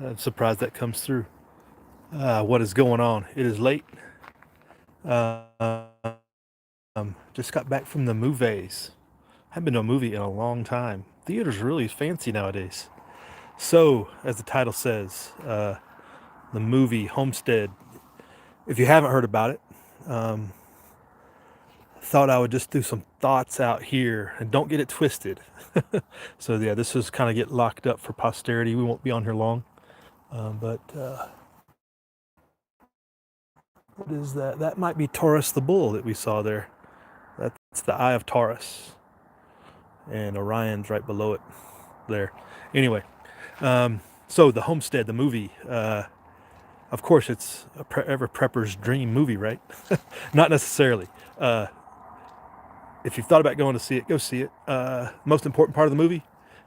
I'm surprised that comes through. What is going on? It is late. Just got back from the movies. Haven't been to a movie in a long time. Theater's really fancy nowadays. So, as the title says, the movie Homestead. If you haven't heard about it, um, thought I would just do some thoughts out here and don't get it twisted. So yeah, this is kind of get locked up for posterity. We won't be on here long. But what is that? That might be Taurus the bull that we saw there. That's the Eye of Taurus, and Orion's right below it there. Anyway, so the Homestead, the movie. Of course, it's every prepper's dream movie, right? Not necessarily. If you've thought about going to see it, go see it. Most important part of the movie,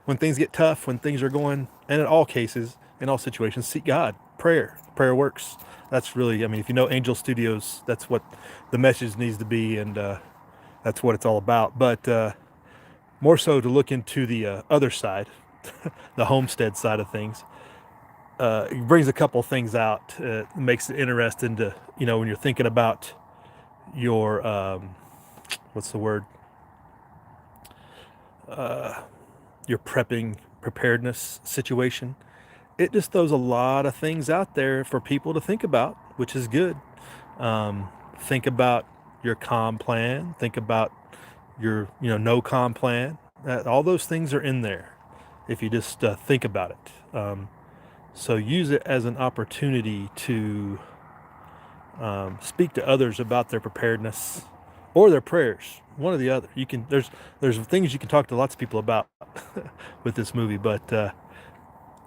when things get tough, when things are going, and in all cases, in all situations, seek God. Prayer. Prayer works. That's really, I mean, if you know Angel Studios, that's what the message needs to be, and that's what it's all about. But more so to look into the other side, the homestead side of things. It brings a couple things out. Makes it interesting to, when you're thinking about your, what's the word? Your preparedness situation. It just throws a lot of things out there for people to think about, which is good. Think about your calm plan. Think about your, no calm plan. All those things are in there if you just think about it. So use it as an opportunity to speak to others about their preparedness or their prayers. One or the other. You can there's things you can talk to lots of people about with this movie, but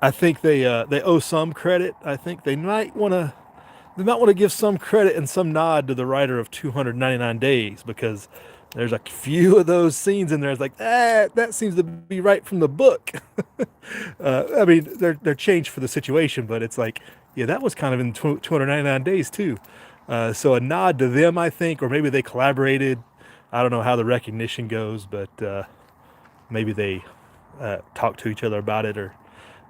I think they owe some credit. I think they might want to give some credit and some nod to the writer of 299 Days, because there's a few of those scenes in there. It's like that seems to be right from the book. I mean, they're changed for the situation, but it's like, yeah, that was kind of in 299 Days too. So a nod to them, I think, or maybe they collaborated. I don't know how the recognition goes, but maybe they talked to each other about it, or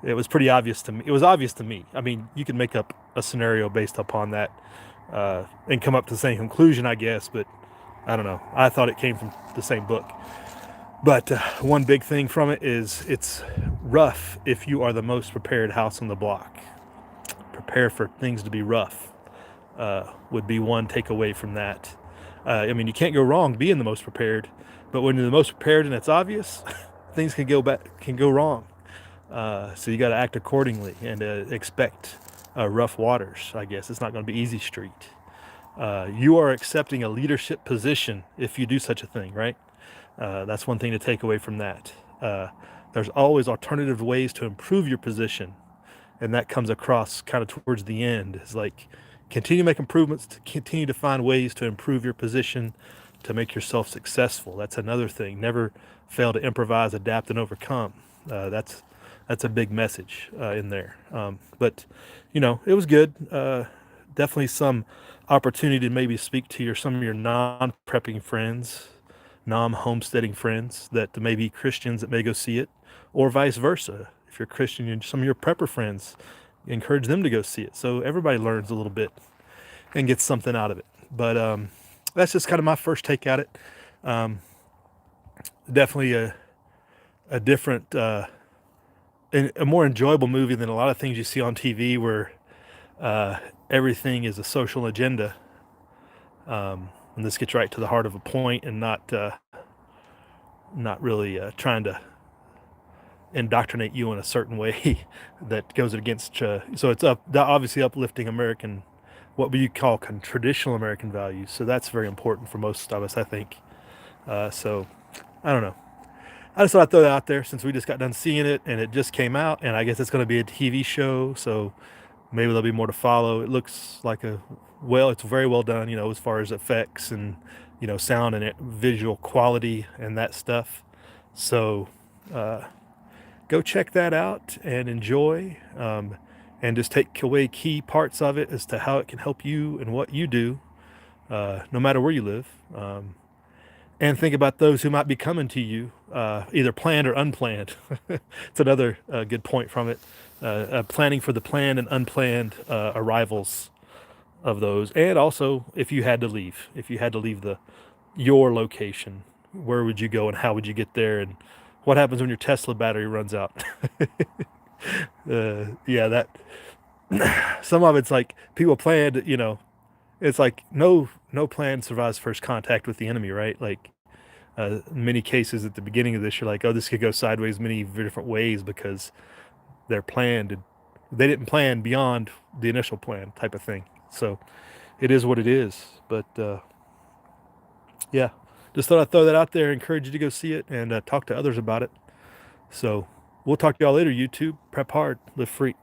it was pretty obvious to me. It was obvious to me. I mean, you can make up a scenario based upon that and come up to the same conclusion, I guess. But I don't know. I thought it came from the same book. But one big thing from it is it's rough if you are the most prepared house on the block. Prepare for things to be rough would be one takeaway from that. I mean, you can't go wrong being the most prepared, but when you're the most prepared and it's obvious, things can go wrong. So you got to act accordingly and expect rough waters. I guess it's not going to be easy street. You are accepting a leadership position if you do such a thing, right? That's one thing to take away from that. There's always alternative ways to improve your position, and that comes across kind of towards the end. It's like continue to make improvements, to continue to find ways to improve your position, to make yourself successful. That's another thing. Never fail to improvise, adapt, and overcome. That's a big message in there. But it was good. Definitely some opportunity to maybe speak to some of your non-prepping friends, non-homesteading friends that may be Christians that may go see it, or vice versa. If you're Christian and some of your prepper friends, encourage them to go see it. So everybody learns a little bit and gets something out of it. But that's just kind of my first take at it. Definitely a different, a more enjoyable movie than a lot of things you see on TV where everything is a social agenda. And this gets right to the heart of a point and not really trying to indoctrinate you in a certain way that goes against. So it's obviously uplifting American, what we call traditional American values. So that's very important for most of us, I think. So I don't know. I just thought I'd throw that out there since we just got done seeing it and it just came out, and I guess it's going to be a TV show, so maybe there'll be more to follow. It looks like it's very well done, as far as effects and, sound and visual quality and that stuff. So go check that out and enjoy, and just take away key parts of it as to how it can help you and what you do, no matter where you live. And think about those who might be coming to you, either planned or unplanned. It's another good point from it. planning for the planned and unplanned arrivals of those, and also if you had to leave your location, where would you go and how would you get there, and what happens when your Tesla battery runs out? Yeah, that some of it's like people planned, it's like no plan survives first contact with the enemy, right? Like in many cases at the beginning of this, you're like, oh, this could go sideways many different ways because they're planned. They didn't plan beyond the initial plan type of thing. So it is what it is. But yeah, just thought I'd throw that out there, encourage you to go see it and talk to others about it. So we'll talk to y'all later, YouTube. Prep hard, live free.